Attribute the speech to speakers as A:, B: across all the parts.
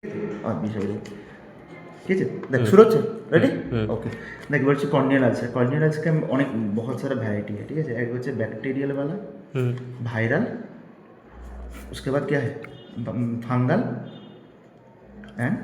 A: ঠিক আছে? দেখ শুরু হচ্ছে, রেডি?
B: হুম।
A: ओके। देख এবার হচ্ছে কর্নিয়াল আলসার। কর্নিয়াল আলসার के অনেক बहुत सारा वैरायटी है, ठीक है? एक হচ্ছে बैक्टीरियल वाला, वायरल, उसके बाद क्या है फंगल एंड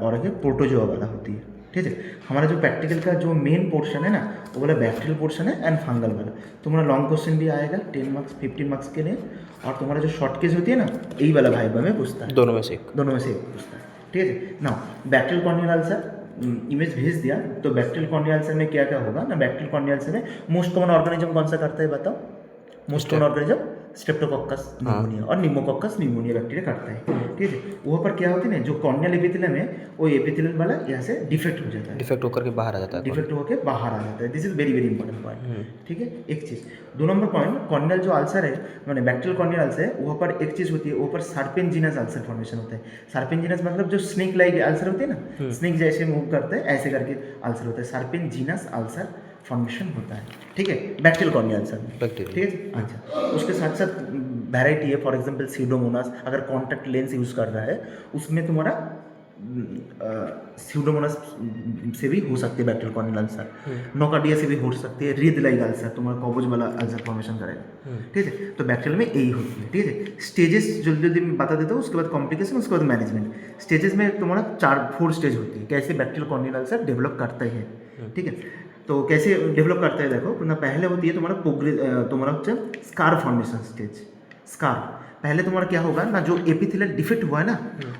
A: और एक प्रोटोजोआ वाला होती है, ठीक है? हमारा जो प्रैक्टिकल का जो मेन पोर्शन है ना, वो वाला बैक्टीरियल पोर्शन है एंड फंगल वाला। तुम्हारा लॉन्ग क्वेश्चन भी आएगा 10 मार्क्स 15 मार्क्स के लिए, और तुम्हारा जो शॉर्ट केस होती है ना, यही वाला भाइबा में पूछता है,
B: दोनों में से एक।
A: दोनों में से एक पूछता है, ठीक है? ना बैक्टीरियल कॉर्नियल अल्सर इमेज भेज दिया, तो बैक्टीरियल कॉर्नियल अल्सर में क्या क्या होगा ना, बैक्टीरियल कॉर्नियल अल्सर में मोस्ट कॉमन ऑर्गेनिज्म कौन सा करता है बताओ? Most common organism Streptococcus pneumonia और निमोकोकस निमोनिया बैक्टीरिया करता है, ठीक है? वहाँ पर क्या होती है ना, जो कॉर्नियल एपिथेलियम है वो एपिथेलियम वाला यहाँ से डिफेक्ट हो जाता है,
B: डिफेक्ट होकर के बाहर आ जाता है।
A: डिफेक्ट होकर बाहर आ जाता है। This is very very important point, ठीक है? एक चीज़। 2 नंबर पॉइंट, कॉर्नियल जो अल्सर है मैंने बैक्टीरियल कॉर्नियल अल्सर है, वहाँ पर एक चीज़ होती है, वहाँ पर सर्पेंजिनस अल्सर फॉर्मेशन होता है। सर्पेंजिनस मतलब जो स्नेक लाइक अल्सर होते हैं ना, स्नेक जैसे मूव करते हैं ऐसे करके अल्सर होता है, सर्पेंजिनस अल्सर फॉर्मेशन होता है, ठीक है? बैक्टीरियल कॉर्नियल अल्सर में,
B: बैक्टीरियल,
A: ठीक है? अच्छा, उसके साथ साथ वैरायटी है, फॉर एग्जांपल सीडोमोनास, अगर कॉन्टैक्ट लेंस यूज़ कर रहा है उसमें तुम्हारा सीडोमोनास से भी हो सकती है बैक्टीरियल कॉर्नियल अल्सर, नोकार्डिया से भी हो सकती है, रिद लाइक अल्सर, तुम्हारा कवच वाला अल्सर फॉर्मेशन करेगा, ठीक है? तो बैक्टीरियल में यही होती है, ठीक है? स्टेजेस जल्दी जल्दी मैं बता देता हूँ, उसके बाद कॉम्प्लिकेशन, उसके बाद मैनेजमेंट। स्टेजेस में तुम्हारा 4 स्टेज होती है, कैसे बैक्टीरियल कॉर्नियल अल्सर डेवलप करते हैं, ठीक है? तो कैसे डेवलप करते हैं देखो ना, पहले होती है तुम्हारा तुम्हारा হচ্ছে स्कार फॉर्मेशन स्टेज। स्कार पहले तुम्हारा क्या होगा ना, जो एपिथेलियल डिफेक्ट हुआ है ना,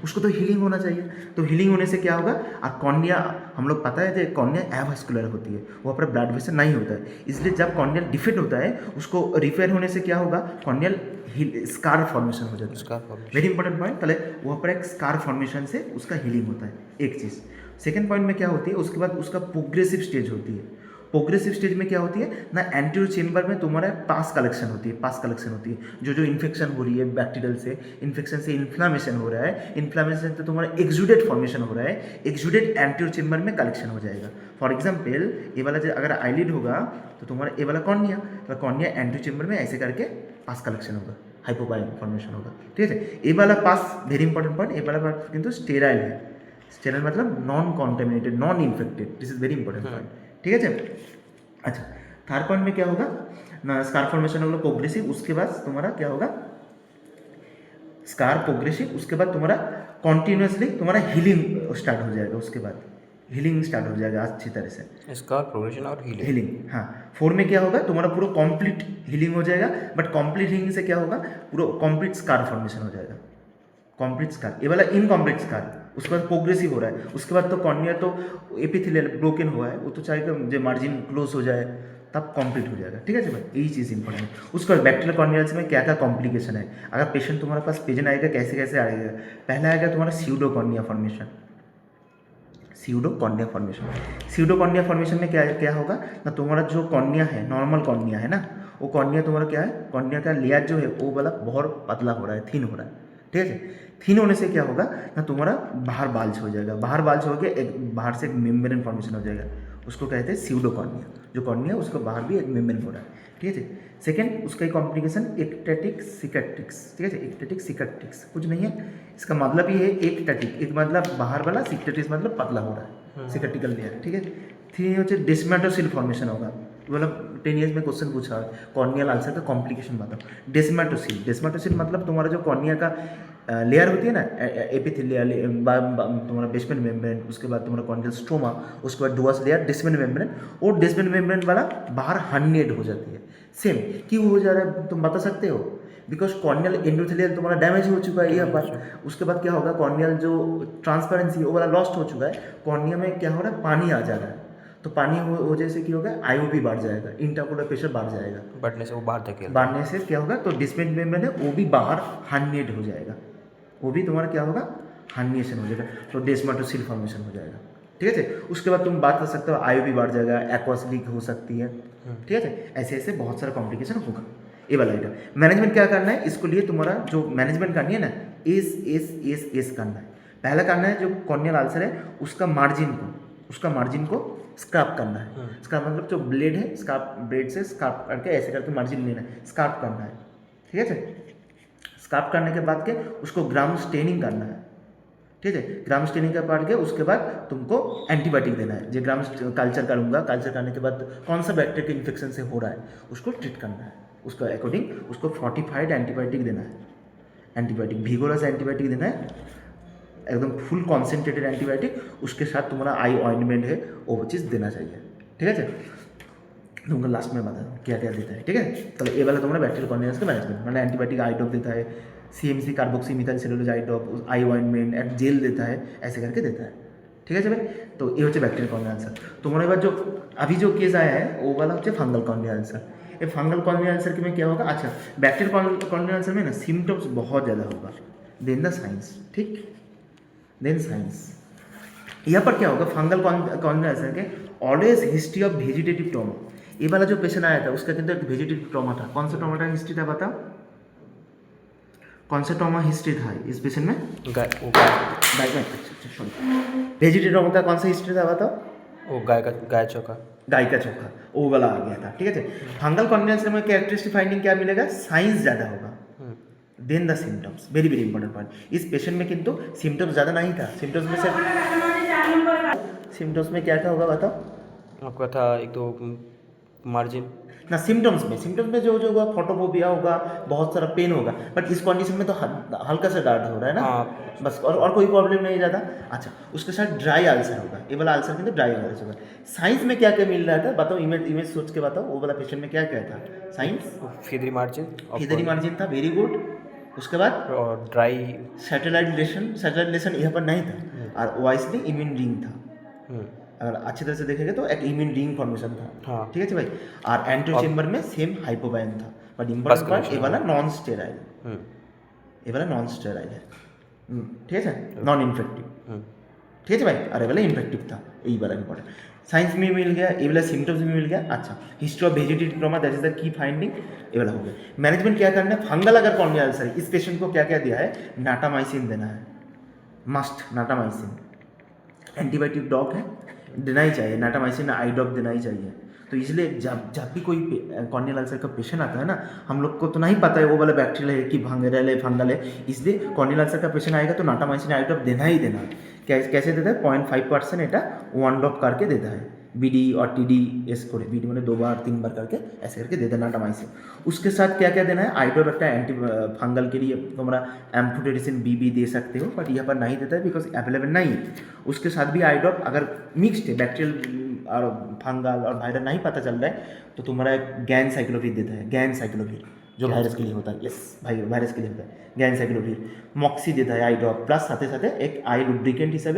A: उसको तो हीलिंग होना चाहिए, तो हीलिंग होने से क्या होगा, और कॉर्निया हम लोग पता है कि कॉर्निया एवास्कुलर होती है, वहाँ पर ब्लड वेसल नहीं होता है, इसलिए जब कॉर्नियल डिफेक्ट होता है उसको रिपेयर होने से क्या होगा, कॉर्नियल स्कार फॉर्मेशन हो जाता है।
B: Scar formation
A: very important point, पहले वहाँ पर एक स्कार फॉर्मेशन से उसका हीलिंग होता है, एक चीज़। सेकेंड पॉइंट में क्या होती है, उसके बाद उसका प्रोग्रेसिव स्टेज होती है। प्रोग्रेसिव स्टेज में क्या होती है ना, एंटीरियर चेम्बर में तुम्हारा पास कलेक्शन होती है, पास कलेक्शन होती है, जो इन्फेक्शन हो रही है बैक्टीरियल से, इन्फेक्शन से इन्फ्लामेशन हो रहा है, इन्फ्लामेशन से तुम्हारा एक्सुडेट फॉर्मेशन हो रहा है, एक्सुडेट एंटीरियर चेम्बर में कलेक्शन हो जाएगा। फॉर एग्जाम्पल ये वाला जो अगर आईलिड होगा तो तुम्हारा ये वाला कॉर्निया, तो कॉर्निया एंटीरियर चेम्बर में ऐसे करके पास कलेक्शन होगा, हाइपोपाइन फॉर्मेशन होगा, ठीक है? ये वाला पास वेरी इंपॉर्टेंट पॉइंट, ये वाला पास किंतु स्टेराइल है, स्टेराइल मतलब non contaminated, non infected, this is very important point, ठीक है? अच्छा, थर्ड पॉइंट में क्या होगा ना, स्कार फॉर्मेशन होगा प्रोग्रेसिव, उसके बाद तुम्हारा क्या होगा, स्कार प्रोग्रेसिव, उसके बाद तुम्हारा कॉन्टिन्यूसली तुम्हारा हीलिंग स्टार्ट हो जाएगा, उसके बाद हीलिंग स्टार्ट हो जाएगा अच्छी तरह से,
B: स्कार प्रोग्रेशन और
A: हीलिंग। हाँ, 4 में क्या होगा, तुम्हारा पूरा कंप्लीट हीलिंग हो जाएगा, बट कंप्लीट हीलिंग से क्या होगा, पूरा कंप्लीट स्कार फॉर्मेशन हो जाएगा, कंप्लीट स्कार, ये वाला इनकम्प्लीट स्कार, उसके बाद प्रोग्रेसिव हो रहा है, उसके बाद तो कॉर्निया तो एपिथेलियल ब्रोकन हुआ है, वो तो चाहे जो मार्जिन क्लोज हो जाए तब कंप्लीट हो जाएगा, ठीक है भाई? यही चीज़ इंपॉर्टेंट है। उसके बाद बैक्टीरियल कॉर्नियल्स में क्या क्या कॉम्प्लिकेशन है, अगर पेशेंट तुम्हारे पास पेशेंट आएगा कैसे कैसे आएगा, पहला आएगा तुम्हारा pseudo cornea formation, pseudo cornea formation. Pseudo cornea formation में क्या क्या होगा ना, तुम्हारा जो कॉर्निया है, नॉर्मल कॉर्निया है ना, वो कॉर्निया तुम्हारा क्या है, कॉर्निया का लेयर जो है वो वाला बहुत पतला हो रहा है, थिन हो रहा है, ठीक है? थिन होने से क्या होगा ना, तुम्हारा बाहर बाल्ज हो जाएगा, बाहर बाल्ज हो गया, एक बाहर से एक मेम्ब्रेन फॉर्मेशन हो जाएगा, उसको कहते हैं स्यूडो कॉर्निया, जो कॉर्निया उसको बाहर भी एक मेम्ब्रेन हो रहा है, ठीक है? सेकेंड उसका ही कॉम्प्लिकेशन एक्टेटिक सिकेट्रिक्स, ठीक है? एक्टेटिक सिकेट्रिक्स कुछ नहीं है, इसका मतलब ये है एक्टेटिक, एक मतलब बाहर वाला, सिकेट्रिक्स मतलब पतला हो रहा है, सिकेट्रिकल लेयर, ठीक है? थ्री হচ্ছে डेस्मेटोसिल फॉर्मेशन होगा, मतलब 10 ईयर्स में क्वेश्चन पूछा है, कॉर्नियल अल्सर का कॉम्प्लिकेशन बताओ। डेस्मेटोसिल, डेस्मेटोसिल मतलब तुम्हारा जो कॉर्निया का लेयर होती है ना, एपिथेलियल तुम्हारा बेसमेंट मेम्ब्रेन, उसके बाद तुम्हारा कॉर्नियल स्ट्रोमा, उसके बाद डुअस लेयर डेस्मेंट मेम्ब्रेन, और डेस्मेंट मेम्ब्रेन वाला बाहर हर्निएट हो जाती है। सेम क्यों हो जा रहा है तुम बता सकते हो, बिकॉज कॉर्नियल एंडोथेलियल तुम्हारा डैमेज हो चुका है यहाँ पर, उसके बाद क्या होगा, कॉर्नियल जो ट्रांसपेरेंसी वो वाला लॉस्ट हो चुका है, कॉर्निया में क्या हो रहा है, पानी आ जा रहा है, तो पानी हो वजह से क्या होगा, आईओ भी बढ़ जाएगा, इंट्राकोलर प्रेशर बढ़ जाएगा,
B: बढ़ने से वो बाहर धकेल,
A: बढ़ने से क्या होगा, तो डिस्पेंट मेम्ब्रेन है वो भी बाहर हर्निएट हो जाएगा, वो भी तुम्हारा क्या होगा, हर्निएशन हो जाएगा, तो डेस्मेटोसिल फॉर्मेशन हो जाएगा, ठीक है? उसके बाद तुम बात कर सकते हो, आईओ भी बढ़ जाएगा, एक्वास लीक हो सकती है, ठीक है? ऐसे ऐसे बहुत सारा कॉम्प्लिकेशन होगा। ये वाला आइटम मैनेजमेंट क्या करना है, इसको लिए तुम्हारा जो मैनेजमेंट करनी है ना, एस करना है। पहला करना है जो कॉर्नियल अल्सर है उसका मार्जिन को स्क्रैप करना है। स्क्रैप मतलब जो ब्लेड है, स्क्रैप ब्लेड से स्क्रैप करके ऐसे करके मार्जिन लेना है, स्क्रैप करना है, ठीक है? स्क्रैप करने के बाद के उसको ग्राम स्टेनिंग करना है, ठीक है। ग्राम स्टेनिंग का पार्ट गया, उसके बाद तुमको एंटीबायोटिक देना है। जो ग्राम कल्चर करूँगा, कल्चर करने के बाद कौन सा बैक्टीरिया के इन्फेक्शन से हो रहा है उसको ट्रीट करना है, उसका अकॉर्डिंग उसको फोर्टिफाइड एंटीबायोटिक देना है। एंटीबायोटिक भिगोरस एंटीबायोटिक देना है, एकदम फुल कॉन्सेंट्रेटेड एंटीबायोटिक, उसके साथ तुम्हारा आई ऑइंटमेंट है वो चीज़ देना चाहिए। ठीक है, तुमको लास्ट में बता दूँ क्या क्या देता है। ठीक है, तो ये वाला तुम्हारा बैक्टीरियल कॉन्टिनेंस का मैनेजमेंट, मतलब एंटीबायोटिक आई ड्रॉप देता है, CMC कार्बोक्सी मिथाइल सेलुलोज आई ड्रॉप, आई ऑइंटमेंट, एक जेल देता है, ऐसे करके देता है। ठीक है भाई, तो ये होচ্ছে बैक्टीरियल कॉर्नियल अल्सर। तुम्हारे बाद जो अभी जो केस आया है वो वाला होচ্ছে फंगल कॉर्नियल अल्सर। ये फंगल कॉर्नियल अल्सर में क्या होगा, अच्छा बैक्टीरियल कॉर्नियल अल्सर में ना सिम्टम्स बहुत ज़्यादा होगा, देन द साइंस। ठीक, देन साइंस यहाँ पर क्या होगा, फंगल कॉर्नियल अल्सर के always history of vegetative trauma. ये वाला जो पेशेंट आया था उसका किंतु एक वेजिटेटिव ट्रॉमा था। कौन सा ट्रॉमा हिस्ट्री था बताओ, कौन सा ट्रॉमा हिस्ट्री था इस पेशेंट में?
B: गाय
A: अच्छा सॉरी, वेजिटेटिव ट्रॉमा का कौन सा हिस्ट्री था बताओ?
B: वो गाय चौका
A: गाय का चोखा, वो वाला आ गया था। ठीक है, फंगल कॉर्नियल अल्सर में कैरेक्टरिस्टिक फाइंडिंग क्या मिलेगा, साइंस ज़्यादा होगा, then the symptoms. Very very important point. इस पेशेंट में किंतु सिम्टम्स ज़्यादा नहीं था, सिम्टम्स में से सिम्टम्स में क्या क्या होगा बताओ?
B: आपका था एक तो मार्जिन
A: ना, सिम्टम्स में जो जो होगा, फोटोफोबिया होगा, बहुत सारा पेन होगा, बट इस कंडीशन में तो हल्का सा दर्द हो रहा है ना।
B: हाँ।
A: बस, और कोई प्रॉब्लम नहीं ज़्यादा। अच्छा, उसके साथ ड्राई अल्सर होगा, ये वाला अल्सर किंतु ड्राई अल्सर होगा। साइंस में क्या क्या मिल रहा था बताओ, इमेज सोच के बताओ, वो वाला पेशेंट में क्या क्या था साइंस?
B: फीदरी
A: मार्जिन था, वेरी गुड। उसके बाद
B: और ड्राई
A: सैटेलाइट लेशन यहाँ पर नहीं था, और वाइसली इम्यून रिंग था। अगर अच्छी तरह से देखेंगे तो एक इम्यून रिंग फॉर्मेशन था।
B: हाँ।
A: ठीक है भाई, और एंटीरियर चेम्बर में सेम हाइपोबायन था, बट इम्पोर्टेंट पार्ट ये वाला नॉन स्टेराइल, ये वाला नॉन स्टेराइल है। ठीक है, नॉन इन्फेक्टिव। ठीक है भाई, और ये वाला इन्फेक्टिव था, यही वाला इंपॉर्टेंट। साइंस में मिल गया, ये वाला सिम्टम्स में मिल गया। अच्छा, history of vegetative trauma, that is the key finding, ये वाला हो गया। मैनेजमेंट क्या करना है, फंगल अगर कॉर्नियल अल्सर है, इस पेशेंट को क्या क्या दिया है, नाटामाइसिन देना है, मस्ट नाटामाइसिन। एंटीबायोटिक डॉग है, देना ही चाहिए, नाटामाइसिन आई ड्रॉप देना ही चाहिए। तो इसलिए जब भी कोई कॉर्नियल अल्सर का पेशेंट आता है ना, हम लोग को तो नहीं पता है वो वाला बैक्टीरियल है कि वायरल है फंगल है, इसलिए कॉर्नियल अल्सर का पेशेंट आएगा तो नाटामाइसिन आई ड्रॉप देना ही देना है। कैसे देता है, 0.5% এটা 1 ड्रॉप करके देता है, BD और TD एस করে, BD মানে 2 बार 3 बार करके ऐसे करके देता है नाटामाइसिन। उसके साथ क्या क्या देना है, आई ड्रॉप एक एंटी फंगल के लिए तुम्हारा एम्फोटेरिसिन BB दे सकते हो, बट यहाँ पर नहीं देता है बिकॉज अवेलेबल नहीं है। उसके साथ भी आई ड्रॉप अगर मिक्सड है, बैक्टीरियल और फंगल और वायरल नहीं पता चल रहा है तो तुम्हारा एक गैन साइक्लोविर देता है, गैन साइक्लोविर जो वायरस के लिए होता है, यस भाई वायरस के लिए होता है गैन साइक्लोविर। मॉक्सी देता है आई ड्रॉप, प्लस साथे साथे एक आई लुब्रिकेंट हिसाब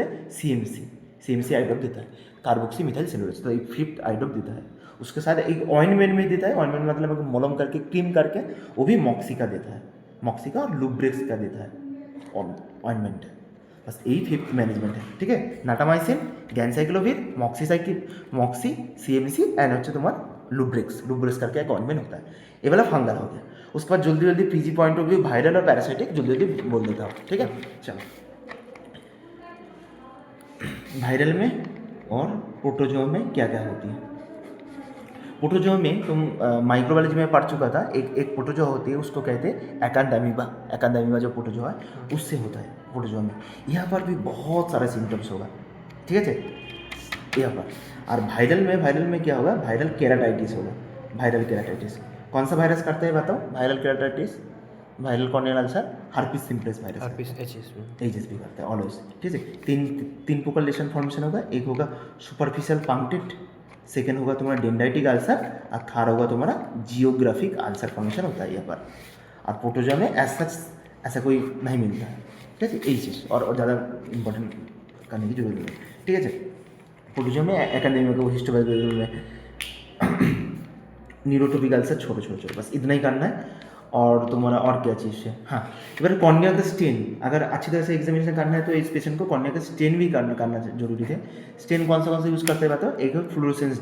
A: CMC आई ड्रॉप देता है, कार्बोक्सी मिथाइल सेलुलोज, तो एक 5th आई ड्रॉप देता है। उसके साथ एक ऑइंटमेंट में देता है, ऑइंटमेंट मतलब मलम करके क्रीम करके, वो भी मॉक्सी का देता है, मॉक्सी का और लुब्रेक्स का देता है ऑइंटमेंट। बस यही 5th मैनेजमेंट है। ठीक है, नाटामाइसिन, गैनसाइक्लोविर, मॉक्सी CMC एंड होচ্ছে তোমার लुब्रेक्स करके एक ऑइंटमेंट होता है। ये वाला फंगल हो गया। उसके बाद जल्दी जल्दी PG point of view viral और पैरासाइटिक जल्दी जल्दी बोल देता हूँ। ठीक है, चलो वायरल में और प्रोटोजोआ में क्या क्या होती है। प्रोटोजोआ में तुम माइक्रोबायोलॉजी में पढ़ चुका था, एक प्रोटोजोआ होती है, उसको कहते हैं एकांडामीबा जो प्रोटोजोआ है उससे होता है प्रोटोजोआ में। यहाँ पर भी बहुत सारा सिम्टम्स होगा। ठीक है, यहाँ पर। और वायरल में क्या होगा, वायरल केराटाइटिस होगा, वायरल केराटाइटिस। कौन सा वायरस करता है बताओ, viral keratitis, viral corneal ulcer, herpes simplex virus, HSV करता है ऑलवेज। ठीक है, तीन फोकल लेशन फॉर्मेशन होगा, एक होगा सुपरफिशियल पंक्टेड, सेकेंड होगा तुम्हारा डेंड्राइटिक अल्सर, और थर्ड होगा तुम्हारा जियोग्राफिक अल्सर फॉर्मेशन होता है यहाँ पर। और प्रोटोजोआ में ऐसा कोई नहीं मिलता है। ठीक है, यही चीज़ और ज़्यादा इंपॉर्टेंट करने की जरूरत नहीं। ठीक है, प्रोटोजोआ में एकाडेमिक में हिस्टोबैयोलॉजी में न्यूरोटोपिक अल्सर छोटे, बस इतना ही करना है। और तुम्हारा और क्या चीज़ है, हाँ एबार कॉर्निया का स्टेन अगर अच्छी तरह से एग्जामिनेशन करना है तो इस पेशेंट को कॉर्निया का स्टेन भी करना जरूरी है। स्टेन कौन सा यूज़ करते हैं बताओ, एक है फ्लोरोसेंस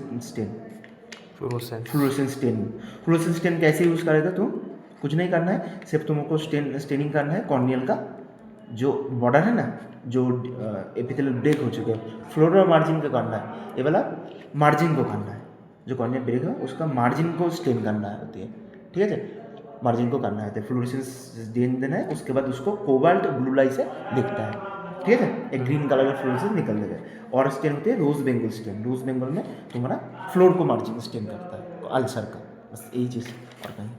A: स्टेन कैसे यूज़ करेगा तुम, कुछ नहीं करना है, सिर्फ तुमको स्टेनिंग करना है कॉर्नियल का जो बॉर्डर है ना, जो एपिथेलियल ब्रेक हो चुके हैं, फ्लोर और मार्जिन का करना है, ये वाला मार्जिन को करना है, जो कॉर्निया ब्रेक है उसका मार्जिन को स्टेन करना है होती है। ठीक है, मार्जिन को करना है तो फ्लोरेसेंस स्टेन देना है। उसके बाद उसको कोबाल्ट ब्लू लाइट से देखता है। ठीक है, एक ग्रीन कलर का फ्लोर से निकल देगा। और स्टेन होती है रोज बेंगल स्टेन, रोज बेंगल में तुम्हारा फ्लोर को मार्जिन स्टेन करता है अल्सर का, बस यही चीज़ और कहीं